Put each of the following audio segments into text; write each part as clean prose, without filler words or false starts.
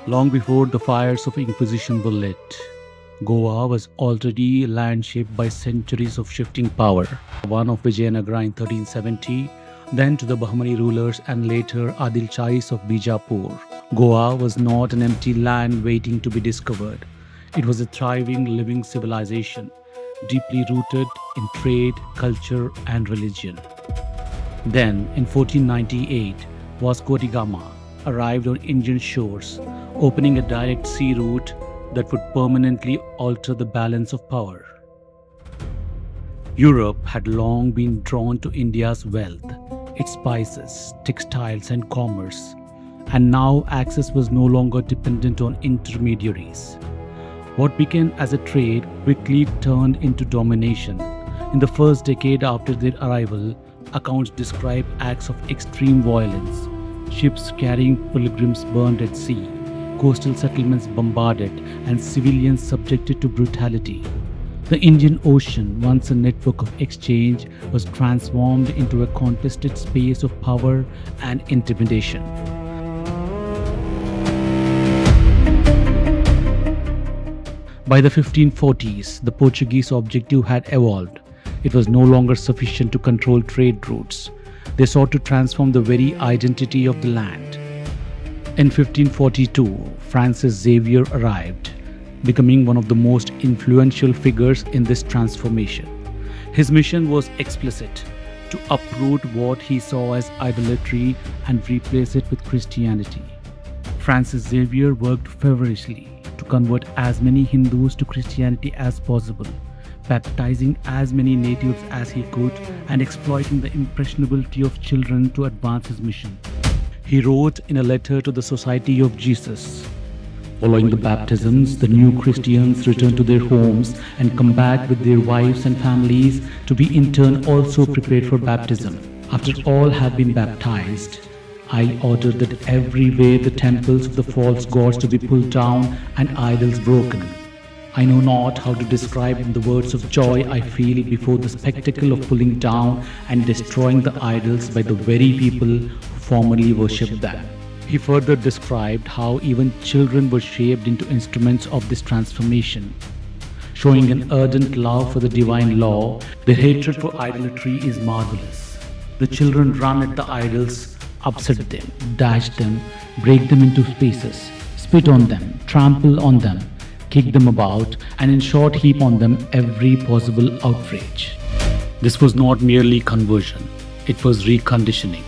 Long before the fires of Inquisition were lit, Goa was already a land shaped by centuries of shifting power, one of Vijayanagara in 1370, then to the Bahmani rulers and later Adil Shahis of Bijapur. Goa was not an empty land waiting to be discovered. It was a thriving, living civilization, deeply rooted in trade, culture, and religion. Then, in 1498, Vasco da Gama arrived on Indian shores, opening a direct sea route that would permanently alter the balance of power. Europe had long been drawn to India's wealth, its spices, textiles, and commerce, and now access was no longer dependent on intermediaries. What began as a trade quickly turned into domination. In the first decade after their arrival, accounts describe acts of extreme violence. Ships carrying pilgrims burned at sea, coastal settlements bombarded, and civilians subjected to brutality. The Indian Ocean, once a network of exchange, was transformed into a contested space of power and intimidation. By the 1540s, the Portuguese objective had evolved. It was no longer sufficient to control trade routes. They sought to transform the very identity of the land. In 1542, Francis Xavier arrived, becoming one of the most influential figures in this transformation. His mission was explicit: to uproot what he saw as idolatry and replace it with Christianity. Francis Xavier worked feverishly to convert as many Hindus to Christianity as possible, baptizing as many natives as he could and exploiting the impressionability of children to advance his mission. He wrote in a letter to the Society of Jesus, "Following the baptisms, the new Christians return to their homes and come back with their wives and families to be in turn also prepared for baptism. After all have been baptized, I order that everywhere the temples of the false gods to be pulled down and idols broken. I know not how to describe in the words of joy I feel before the spectacle of pulling down and destroying the idols by the very people who formerly worshipped them." He further described how even children were shaped into instruments of this transformation. Showing an ardent love for the divine law, their hatred for idolatry is marvelous. The children run at the idols, upset them, dash them, break them into pieces, spit on them, trample on them, kick them about, and in short heap on them every possible outrage. This was not merely conversion, it was reconditioning.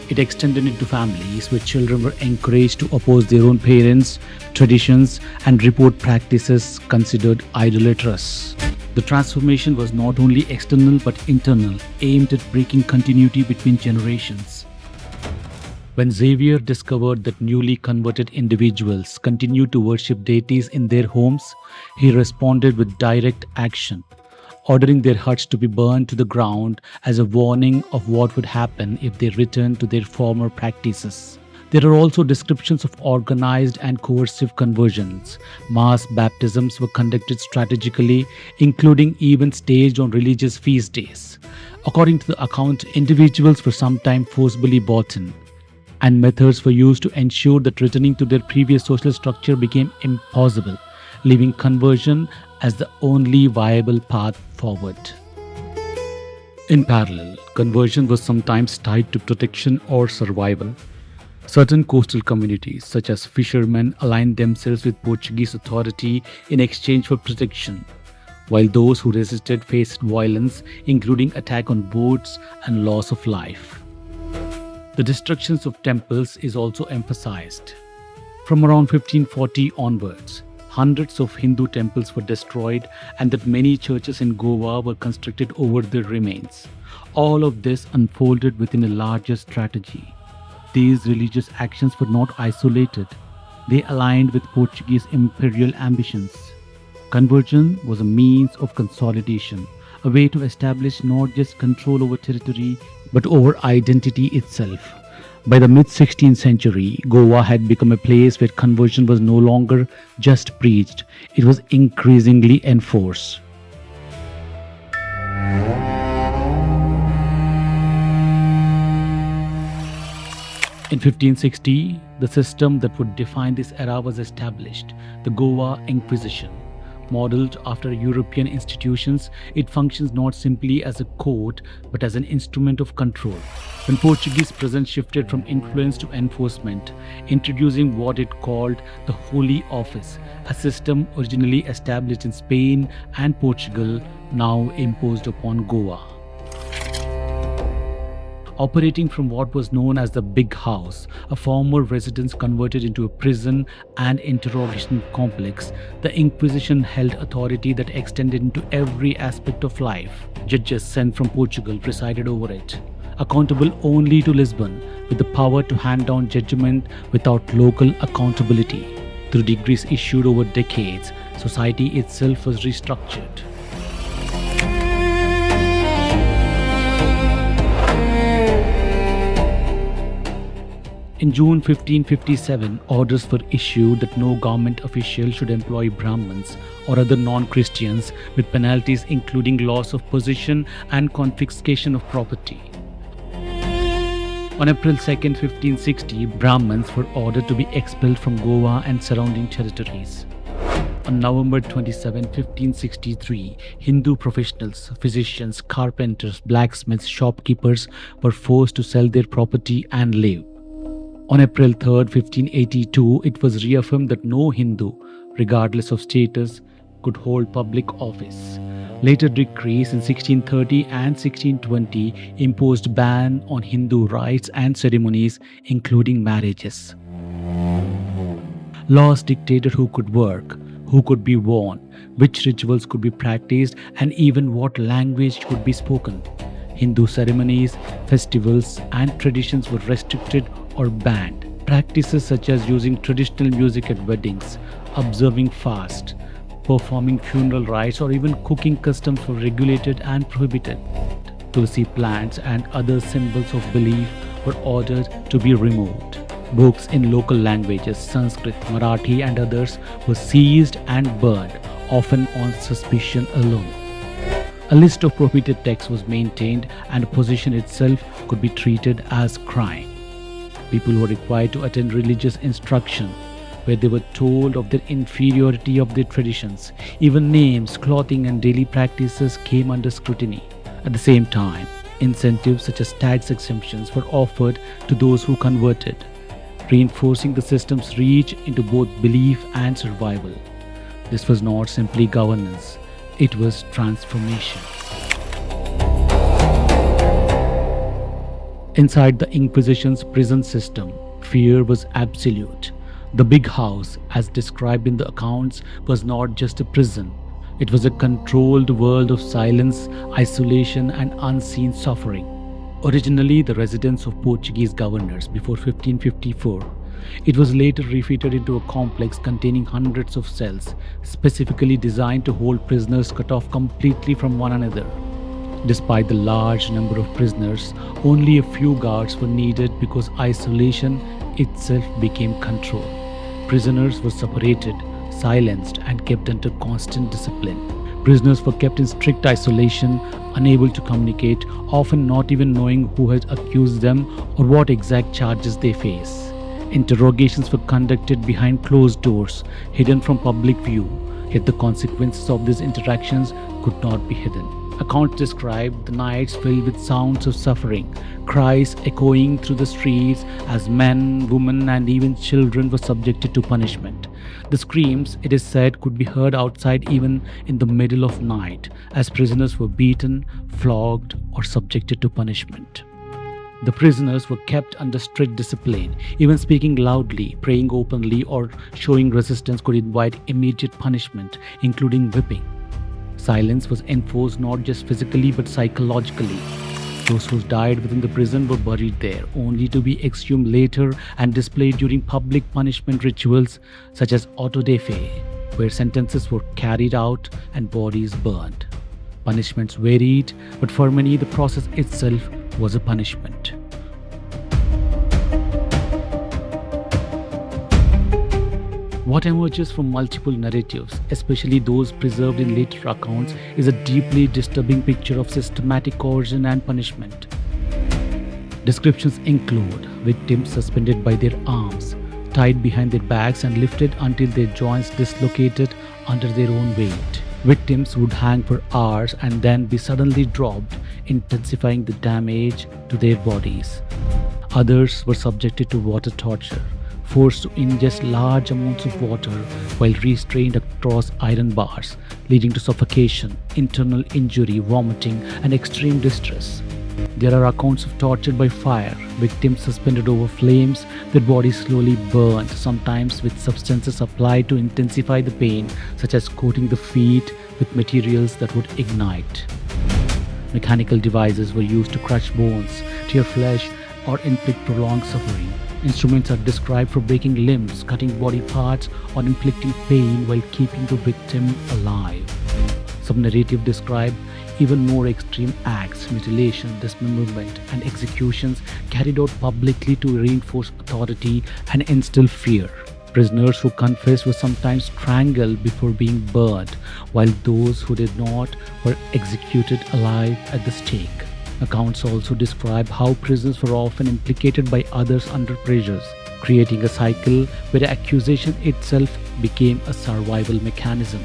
It extended into families where children were encouraged to oppose their own parents, traditions, and report practices considered idolatrous. The transformation was not only external but internal, aimed at breaking continuity between generations. When Xavier discovered that newly converted individuals continued to worship deities in their homes, he responded with direct action, ordering their huts to be burned to the ground as a warning of what would happen if they returned to their former practices. There are also descriptions of organized and coercive conversions. Mass baptisms were conducted strategically, including events staged on religious feast days. According to the account, individuals were sometimes forcibly brought in, and methods were used to ensure that returning to their previous social structure became impossible, leaving conversion as the only viable path forward. In parallel, conversion was sometimes tied to protection or survival. Certain coastal communities, such as fishermen, aligned themselves with Portuguese authority in exchange for protection, while those who resisted faced violence, including attack on boats and loss of life. The destructions of temples is also emphasized. From around 1540 onwards, hundreds of Hindu temples were destroyed and that many churches in Goa were constructed over their remains. All of this unfolded within a larger strategy. These religious actions were not isolated. They aligned with Portuguese imperial ambitions. Conversion was a means of consolidation, a way to establish not just control over territory, but over identity itself. By the mid-16th century, Goa had become a place where conversion was no longer just preached, it was increasingly enforced. In 1560, the system that would define this era was established, the Goa Inquisition. Modeled after European institutions, it functions not simply as a court but as an instrument of control. When Portuguese presence shifted from influence to enforcement, introducing what it called the Holy Office, a system originally established in Spain and Portugal, now imposed upon Goa. Operating from what was known as the Big House, a former residence converted into a prison and interrogation complex, the Inquisition held authority that extended into every aspect of life. Judges sent from Portugal presided over it, accountable only to Lisbon, with the power to hand down judgment without local accountability. Through decrees issued over decades, society itself was restructured. In June 1557, orders were issued that no government official should employ Brahmins or other non-Christians, with penalties including loss of position and confiscation of property. On April 2, 1560, Brahmins were ordered to be expelled from Goa and surrounding territories. On November 27, 1563, Hindu professionals, physicians, carpenters, blacksmiths, shopkeepers were forced to sell their property and leave. On April 3, 1582, it was reaffirmed that no Hindu, regardless of status, could hold public office. Later decrees in 1630 and 1620 imposed ban on Hindu rites and ceremonies, including marriages. Laws dictated who could work, who could be worn, which rituals could be practiced, and even what language could be spoken. Hindu ceremonies, festivals, and traditions were restricted or banned. Practices such as using traditional music at weddings, observing fast, performing funeral rites, or even cooking customs were regulated and prohibited. Tulsi plants and other symbols of belief were ordered to be removed. Books in local languages, Sanskrit, Marathi, and others were seized and burned, often on suspicion alone. A list of prohibited texts was maintained, and possession itself could be treated as crime. People were required to attend religious instruction, where they were told of the inferiority of their traditions. Even names, clothing, and daily practices came under scrutiny. At the same time, incentives such as tax exemptions were offered to those who converted, reinforcing the system's reach into both belief and survival. This was not simply governance, it was transformation. Inside the Inquisition's prison system, fear was absolute. The Big House, as described in the accounts, was not just a prison. It was a controlled world of silence, isolation, and unseen suffering. Originally the residence of Portuguese governors before 1554, it was later refitted into a complex containing hundreds of cells, specifically designed to hold prisoners cut off completely from one another. Despite the large number of prisoners, only a few guards were needed because isolation itself became control. Prisoners were separated, silenced, and kept under constant discipline. Prisoners were kept in strict isolation, unable to communicate, often not even knowing who had accused them or what exact charges they face. Interrogations were conducted behind closed doors, hidden from public view, yet the consequences of these interactions could not be hidden. Accounts describe the nights filled with sounds of suffering, cries echoing through the streets as men, women, and even children were subjected to punishment. The screams, it is said, could be heard outside even in the middle of night as prisoners were beaten, flogged, or subjected to punishment. The prisoners were kept under strict discipline. Even speaking loudly, praying openly, or showing resistance could invite immediate punishment, including whipping. Silence was enforced not just physically but psychologically. Those who died within the prison were buried there, only to be exhumed later and displayed during public punishment rituals such as auto de fe, where sentences were carried out and bodies burned. Punishments varied, but for many the process itself was a punishment. What emerges from multiple narratives, especially those preserved in later accounts, is a deeply disturbing picture of systematic coercion and punishment. Descriptions include victims suspended by their arms, tied behind their backs and lifted until their joints dislocated under their own weight. Victims would hang for hours and then be suddenly dropped, intensifying the damage to their bodies. Others were subjected to water torture, forced to ingest large amounts of water while restrained across iron bars, leading to suffocation, internal injury, vomiting, and extreme distress. There are accounts of torture by fire, victims suspended over flames, their bodies slowly burned, sometimes with substances applied to intensify the pain, such as coating the feet with materials that would ignite. Mechanical devices were used to crush bones, tear flesh, or inflict prolonged suffering. Instruments are described for breaking limbs, cutting body parts, or inflicting pain while keeping the victim alive. Some narratives describe even more extreme acts, mutilation, dismemberment, and executions carried out publicly to reinforce authority and instill fear. Prisoners who confessed were sometimes strangled before being burned, while those who did not were executed alive at the stake. Accounts also describe how prisoners were often implicated by others under pressures, creating a cycle where the accusation itself became a survival mechanism.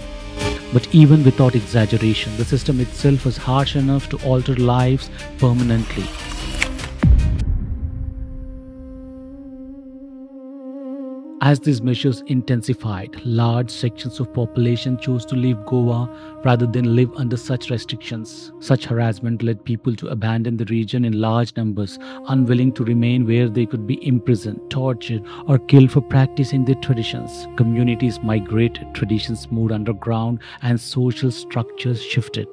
But even without exaggeration, the system itself was harsh enough to alter lives permanently. As these measures intensified, large sections of population chose to leave Goa rather than live under such restrictions. Such harassment led people to abandon the region in large numbers, unwilling to remain where they could be imprisoned, tortured, or killed for practicing their traditions. Communities migrated, traditions moved underground, and social structures shifted.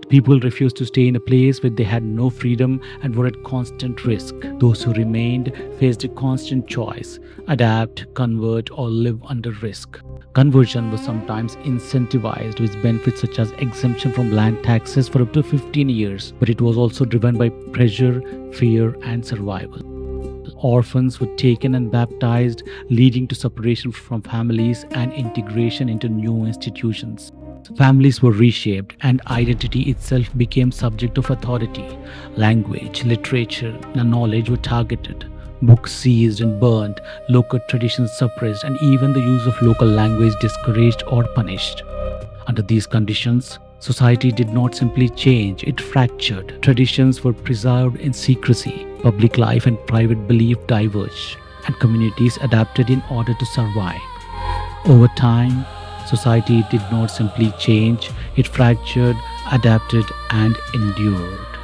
People refused to stay in a place where they had no freedom and were at constant risk. Those who remained faced a constant choice: adapt, convert, or live under risk. Conversion was sometimes incentivized with benefits such as exemption from land taxes for up to 15 years, but it was also driven by pressure, fear, and survival. Orphans were taken and baptized, leading to separation from families and integration into new institutions. Families were reshaped and identity itself became subject of authority. Language, literature, and knowledge were targeted. Books seized and burned, local traditions suppressed, and even the use of local language discouraged or punished. Under these conditions, society did not simply change, it fractured. Traditions were preserved in secrecy, public life and private belief diverged, and communities adapted in order to survive. Over time, society did not simply change, it fractured, adapted, and endured.